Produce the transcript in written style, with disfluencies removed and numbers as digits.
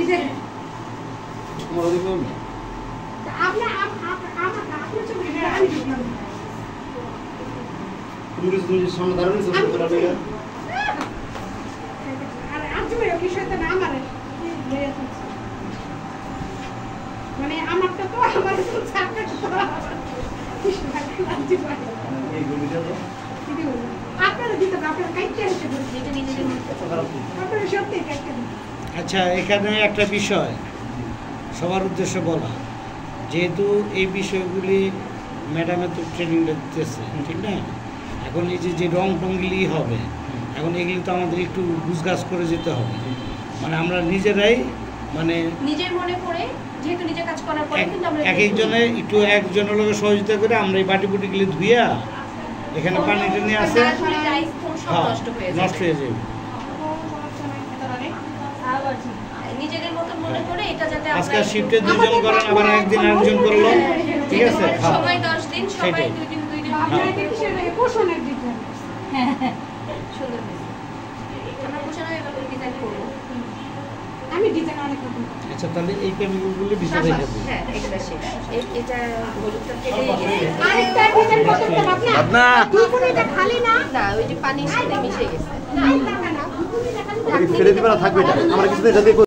যে তোমার ওদিকে আমি তুমি কিছু সামনে দাঁড়ানো মানে আমারটা তো আমার আপনারা দিতে আপনারা কাইটে এসে আপনারা সত্যি কাইটে। আচ্ছা, এখানে একটা বিষয় সবার উদ্দেশ্যে বলা, যেহেতু এই বিষয়গুলি ম্যাডামের তো ট্রেনিং দিতেছে, ঠিক না? এখন এই যে রং টংগুলি হবে, এখন এগুলি তো আমাদের একটু গুছগাছ করে যেতে হবে। মানে আমরা নিজেরাই মানে নিজের মনে করে যেহেতু নিজে কাজ করার পরে কিন্তু আমরা এক একজনে একটু একজনের লোকের সহযোগিতা করে আমরা এই বাটি বুটিগুলি ধুইয়া এখানে পানিটা নিয়ে আসে নষ্ট হয়ে যাবে। নিজেদের মতন মনে করে এটা যাতে আজকে শিফটে দুজন করেন, আবার একদিন আরেকজন করলো, ঠিক আছে? সবাই 10 দিন, সবাই 2 দিন 2 দিন। আপনারা কিসের পোষণের দিতে সুন্দর আমরা পোষণ এভাবে ডিজাইন করব। আমি ডিজাইন অনেক করব। আচ্ছা, তাহলে এই কেমিক্যালগুলো ভিতরে রেখে দিই। হ্যাঁ, এগুলা শেষ। এটা হলুদটা ফেলে আরেকটা ডিজাইন করতে পারবেন আপনা দুপুরিটা খালি না না, ওই যে পানির সাথে মিশে গেছে। না না না দুপুরিটা খালি ফেলে দিবে না, থাকবে এটা আমরা কিছু এটা দিয়ে